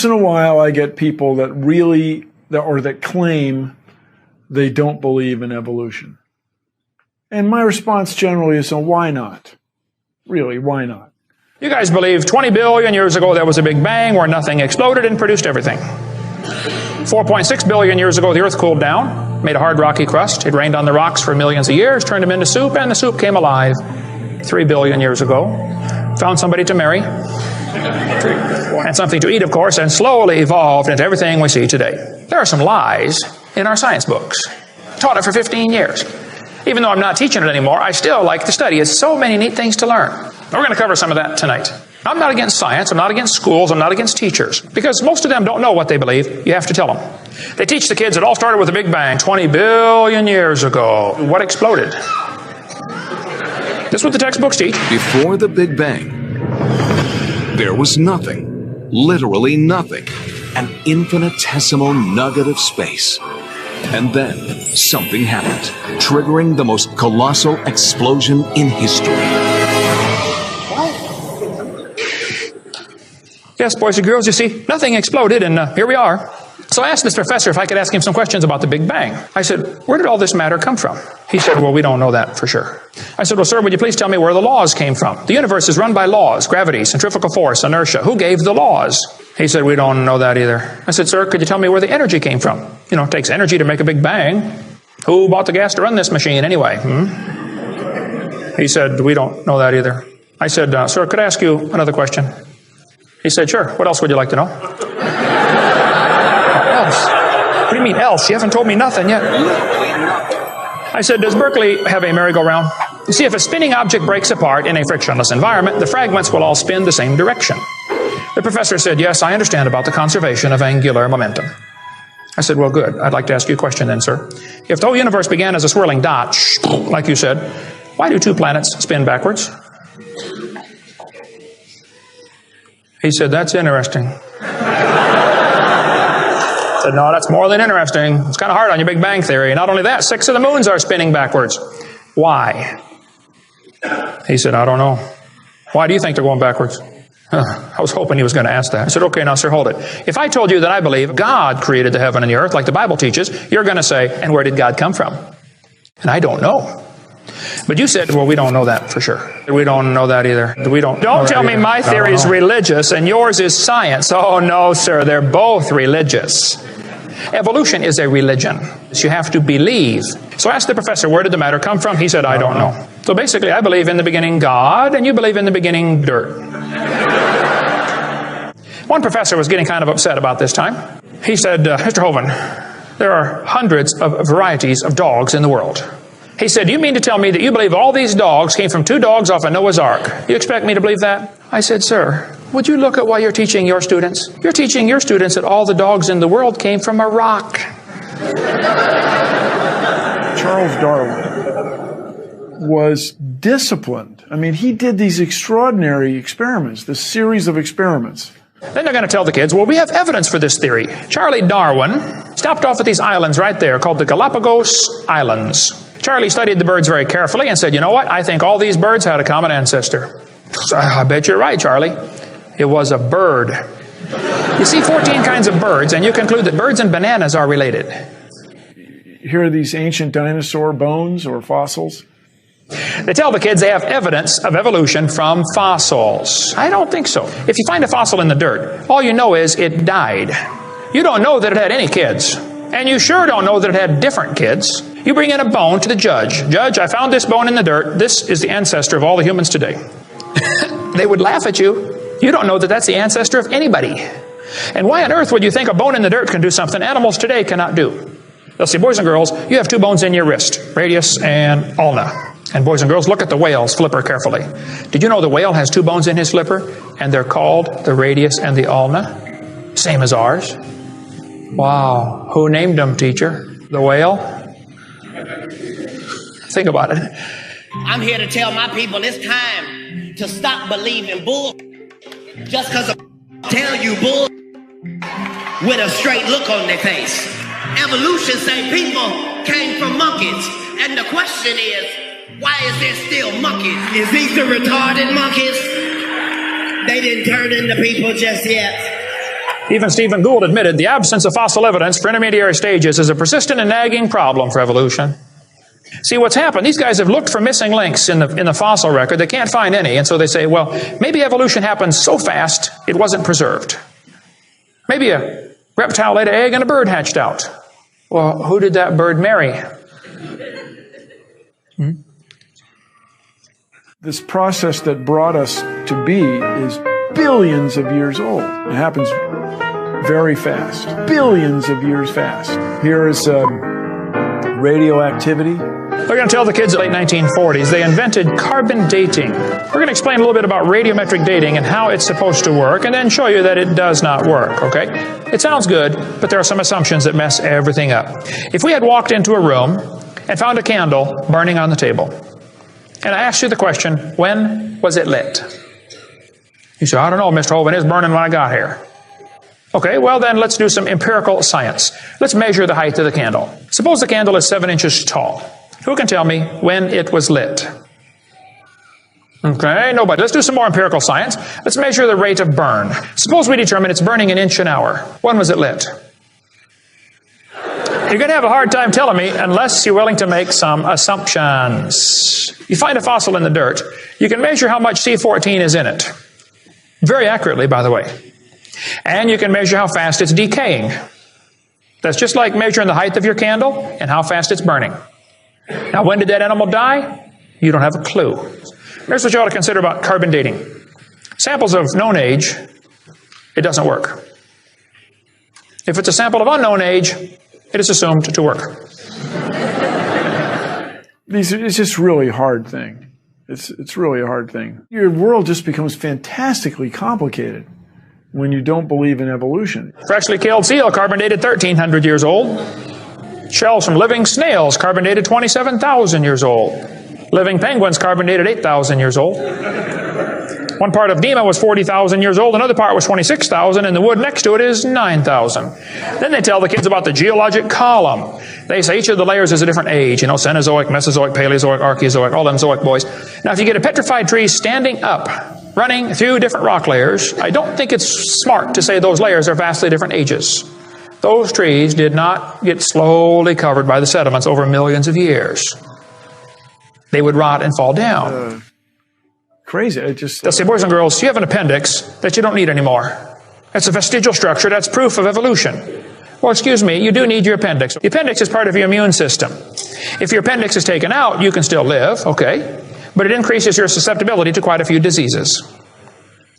once in a while I get people that really, that claim they don't believe in evolution. And my response generally is, so why not? Really, why not? You guys believe 20 billion years ago there was a Big Bang where nothing exploded and produced everything. 4.6 billion years ago the Earth cooled down, made a hard rocky crust. It rained on the rocks for millions of years, turned them into soup, and the soup came alive. 3 billion years ago, found somebody to marry, and something to eat, of course, and slowly evolved into everything we see today. There are some lies in our science books. Taught it for 15 years. Even though I'm not teaching it anymore, I still like to study. It's so many neat things to learn. We're going to cover some of that tonight. I'm not against science, I'm not against schools, I'm not against teachers, because most of them don't know what they believe. You have to tell them. They teach the kids it all started with a Big Bang 20 billion years ago. What exploded? This is what the textbooks teach. Before the Big Bang, there was nothing, literally nothing, an infinitesimal nugget of space. And then something happened, triggering the most colossal explosion in history. Yes, boys and girls, you see, nothing exploded, and here we are. So I asked this professor if I could ask him some questions about the Big Bang. I said, where did all this matter come from? He said, well, we don't know that for sure. I said, well, sir, would you please tell me where the laws came from? The universe is run by laws, gravity, centrifugal force, inertia. Who gave the laws? He said, we don't know that either. I said, sir, could you tell me where the energy came from? You know, it takes energy to make a Big Bang. Who bought the gas to run this machine anyway? He said, we don't know that either. I said, sir, could I ask you another question? He said, sure. What else would you like to know? Else? What do you mean else? You haven't told me nothing yet. I said, does Berkeley have a merry-go-round? You see, if a spinning object breaks apart in a frictionless environment, the fragments will all spin the same direction. The professor said, yes, I understand about the conservation of angular momentum. I said, well, good. I'd like to ask you a question then, sir. If the whole universe began as a swirling dot, like you said, why do 2 planets spin backwards? He said, that's interesting. I said, no, that's more than interesting. It's kind of hard on your Big Bang theory. Not only that, 6 of the moons are spinning backwards. Why? He said, I don't know. Why do you think they're going backwards? I was hoping he was going to ask that. I said, okay, now, sir, hold it. If I told you that I believe God created the heaven and the earth, like the Bible teaches, you're going to say, and where did God come from? And I don't know. But you said, well, we don't know that for sure. We don't know that either. Don't tell me my theory is religious and yours is science. Oh, no, sir, they're both religious. Evolution is a religion. You have to believe. So I asked the professor, where did the matter come from? He said, I don't know. So basically, I believe in the beginning God, and you believe in the beginning dirt. One professor was getting kind of upset about this time. He said, Mr. Hovind, there are hundreds of varieties of dogs in the world. He said, do you mean to tell me that you believe all these dogs came from 2 dogs off of Noah's Ark? You expect me to believe that? I said, sir, would you look at what you're teaching your students? You're teaching your students that all the dogs in the world came from a rock. Charles Darwin was disciplined. I mean, he did these extraordinary experiments, this series of experiments. Then they're going to tell the kids, well, we have evidence for this theory. Charlie Darwin stopped off at these islands right there called the Galapagos Islands. Charlie studied the birds very carefully and said, you know what? I think all these birds had a common ancestor. I bet you're right, Charlie. It was a bird. You see 14 kinds of birds, and you conclude that birds and bananas are related. Here are these ancient dinosaur bones or fossils. They tell the kids they have evidence of evolution from fossils. I don't think so. If you find a fossil in the dirt, all you know is it died. You don't know that it had any kids. And you sure don't know that it had different kids. You bring in a bone to the judge. Judge, I found this bone in the dirt. This is the ancestor of all the humans today. They would laugh at you. You don't know that that's the ancestor of anybody. And why on earth would you think a bone in the dirt can do something animals today cannot do? They'll say, boys and girls, you have 2 bones in your wrist, radius and ulna. And boys and girls, look at the whale's flipper carefully. Did you know the whale has 2 bones in his flipper? And they're called the radius and the ulna? Same as ours. Wow. Who named them, teacher? The whale? Think about it. I'm here to tell my people it's time to stop believing bull just because I tell you bull with a straight look on their face. Evolution say people came from monkeys. And the question is, why is there still monkeys? Is these the retarded monkeys? They didn't turn into people just yet. Even Stephen Gould admitted the absence of fossil evidence for intermediary stages is a persistent and nagging problem for evolution. See, what's happened, these guys have looked for missing links in the fossil record. They can't find any, and so they say, well, maybe evolution happened so fast it wasn't preserved. Maybe a reptile laid an egg and a bird hatched out. Well, who did that bird marry? This process that brought us to be is billions of years old. It happens very fast. Billions of years fast. Here is radioactivity. They're going to tell the kids in the late 1940s they invented carbon dating. We're going to explain a little bit about radiometric dating and how it's supposed to work, and then show you that it does not work, okay? It sounds good, but there are some assumptions that mess everything up. If we had walked into a room and found a candle burning on the table, and I asked you the question, when was it lit? You say, I don't know, Mr. Hovind, it's burning when I got here. Okay, well then let's do some empirical science. Let's measure the height of the candle. Suppose the candle is 7 inches tall. Who can tell me when it was lit? Okay, nobody. Let's do some more empirical science. Let's measure the rate of burn. Suppose we determine it's burning an inch an hour. When was it lit? You're going to have a hard time telling me unless you're willing to make some assumptions. You find a fossil in the dirt. You can measure how much C14 is in it. Very accurately, by the way. And you can measure how fast it's decaying. That's just like measuring the height of your candle and how fast it's burning. Now, when did that animal die? You don't have a clue. Here's what you ought to consider about carbon dating. Samples of known age, it doesn't work. If it's a sample of unknown age, it is assumed to work. It's just really hard thing. It's really a hard thing. Your world just becomes fantastically complicated when you don't believe in evolution. Freshly killed seal, carbon dated 1,300 years old. Shells from living snails, carbon dated 27,000 years old. Living penguins, carbon dated 8,000 years old. One part of Dima was 40,000 years old, another part was 26,000, and the wood next to it is 9,000. Then they tell the kids about the geologic column. They say each of the layers is a different age, Cenozoic, Mesozoic, Paleozoic, Archeozoic, all them Zoic boys. Now, if you get a petrified tree standing up, running through different rock layers, I don't think it's smart to say those layers are vastly different ages. Those trees did not get slowly covered by the sediments over millions of years. They would rot and fall down. Crazy. They'll say, boys and girls, you have an appendix that you don't need anymore. That's a vestigial structure. That's proof of evolution. Well, excuse me, you do need your appendix. The appendix is part of your immune system. If your appendix is taken out, you can still live, okay? But it increases your susceptibility to quite a few diseases.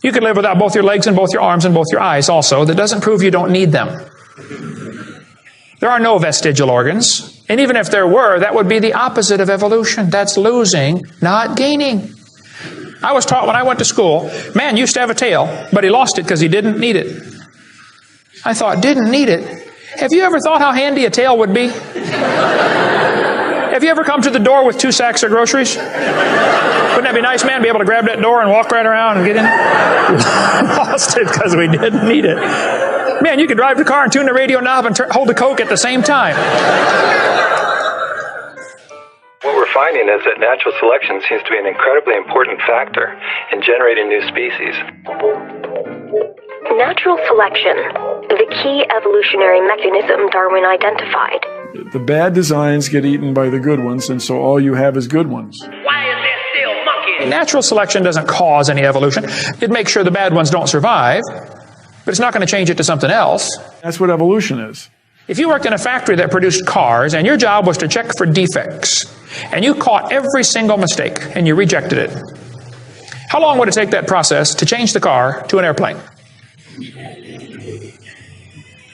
You could live without both your legs and both your arms and both your eyes also. That doesn't prove you don't need them. There are no vestigial organs. And even if there were, that would be the opposite of evolution. That's losing, not gaining. I was taught when I went to school, man used to have a tail, but he lost it because he didn't need it. I thought, didn't need it? Have you ever thought how handy a tail would be? Have you ever come to the door with 2 sacks of groceries? Wouldn't that be nice, man? Be able to grab that door and walk right around and get in? Lost it because we didn't need it. Man, you could drive the car and tune the radio knob and hold the Coke at the same time. What we're finding is that natural selection seems to be an incredibly important factor in generating new species. Natural selection, the key evolutionary mechanism Darwin identified. The bad designs get eaten by the good ones, and so all you have is good ones. Why is there still monkeys? Natural selection doesn't cause any evolution. It makes sure the bad ones don't survive, but it's not going to change it to something else. That's what evolution is. If you worked in a factory that produced cars and your job was to check for defects, and you caught every single mistake and you rejected it, how long would it take that process to change the car to an airplane?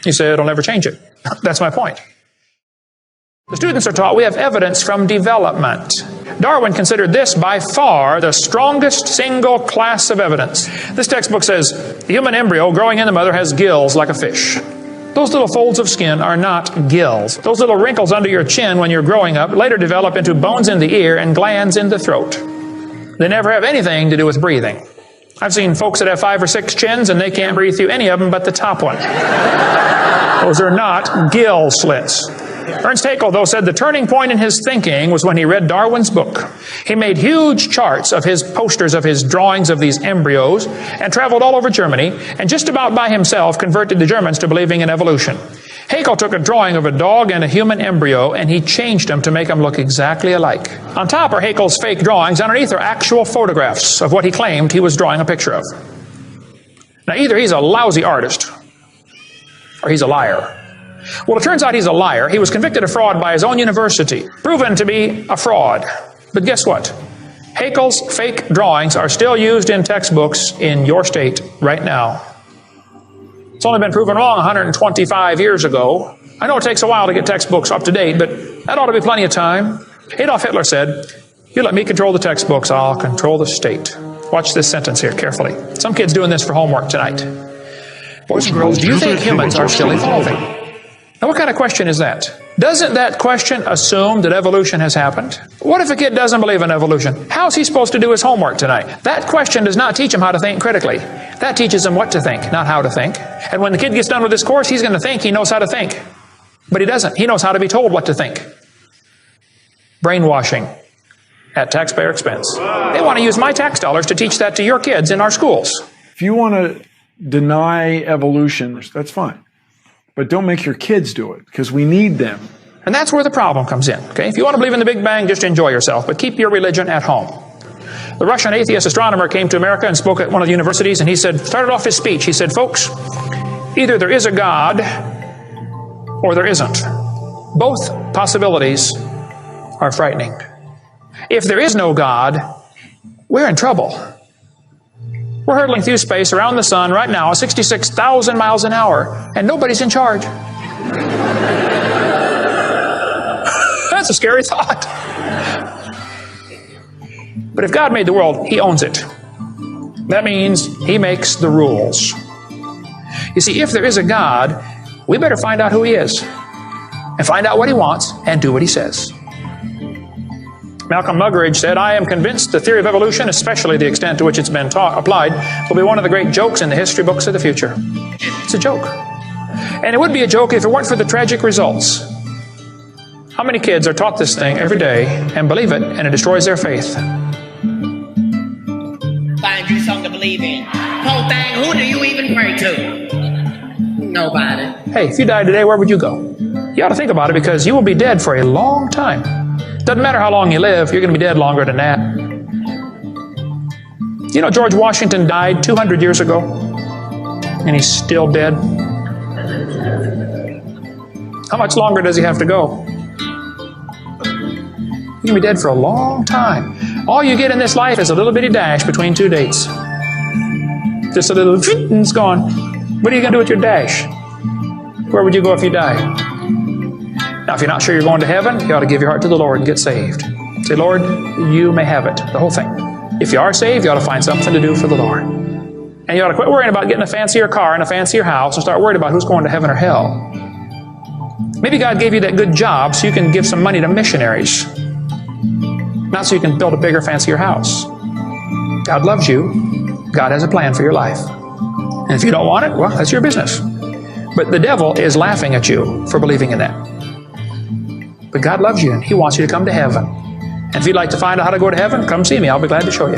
You say it'll never change it. That's my point. The students are taught we have evidence from development. Darwin considered this by far the strongest single class of evidence. This textbook says the human embryo growing in the mother has gills like a fish. Those little folds of skin are not gills. Those little wrinkles under your chin when you're growing up later develop into bones in the ear and glands in the throat. They never have anything to do with breathing. I've seen folks that have 5 or 6 chins and they can't breathe through any of them but the top one. Those are not gill slits. Ernst Haeckel, though, said the turning point in his thinking was when he read Darwin's book. He made huge charts of his posters, of his drawings of these embryos, and traveled all over Germany, and just about by himself converted the Germans to believing in evolution. Haeckel took a drawing of a dog and a human embryo, and he changed them to make them look exactly alike. On top are Haeckel's fake drawings. Underneath are actual photographs of what he claimed he was drawing a picture of. Now, either he's a lousy artist, or he's a liar. Well, it turns out he's a liar. He was convicted of fraud by his own university, proven to be a fraud. But guess what? Haeckel's fake drawings are still used in textbooks in your state right now. It's only been proven wrong 125 years ago. I know it takes a while to get textbooks up to date, but that ought to be plenty of time. Adolf Hitler said, "You let me control the textbooks, I'll control the state." Watch this sentence here carefully. Some kid's doing this for homework tonight. Boys and girls, do you think humans are still evolving? Now, what kind of question is that? Doesn't that question assume that evolution has happened? What if a kid doesn't believe in evolution? How's he supposed to do his homework tonight? That question does not teach him how to think critically. That teaches him what to think, not how to think. And when the kid gets done with this course, he's going to think he knows how to think. But he doesn't. He knows how to be told what to think. Brainwashing at taxpayer expense. They want to use my tax dollars to teach that to your kids in our schools. If you want to deny evolution, that's fine. But don't make your kids do it, because we need them. And that's where the problem comes in. Okay? If you want to believe in the Big Bang, just enjoy yourself, but keep your religion at home. The Russian atheist astronomer came to America and spoke at one of the universities, and he started off his speech, he said, "Folks, either there is a God or there isn't. Both possibilities are frightening. If there is no God, we're in trouble. We're hurtling through space around the sun right now at 66,000 miles an hour, and nobody's in charge." That's a scary thought. But if God made the world, He owns it. That means He makes the rules. You see, if there is a God, we better find out who He is, and find out what He wants, and do what He says. Malcolm Muggeridge said, "I am convinced the theory of evolution, especially the extent to which it's been applied, will be one of the great jokes in the history books of the future." It's a joke. And it would be a joke if it weren't for the tragic results. How many kids are taught this thing every day and believe it, and it destroys their faith? Find you something to believe in. Whole thing, who do you even pray to? Nobody. Hey, if you died today, where would you go? You ought to think about it, because you will be dead for a long time. Doesn't matter how long you live, you're going to be dead longer than that. You know, George Washington died 200 years ago, and he's still dead. How much longer does he have to go? You're going to be dead for a long time. All you get in this life is a little bitty dash between two dates. Just a little, and it's gone. What are you going to do with your dash? Where would you go if you died? Now, if you're not sure you're going to heaven, you ought to give your heart to the Lord and get saved. Say, "Lord, you may have it," the whole thing. If you are saved, you ought to find something to do for the Lord. And you ought to quit worrying about getting a fancier car and a fancier house and start worrying about who's going to heaven or hell. Maybe God gave you that good job so you can give some money to missionaries, not so you can build a bigger, fancier house. God loves you. God has a plan for your life. And if you don't want it, well, that's your business. But the devil is laughing at you for believing in that. But God loves you, and He wants you to come to heaven. And if you'd like to find out how to go to heaven, come see me. I'll be glad to show you.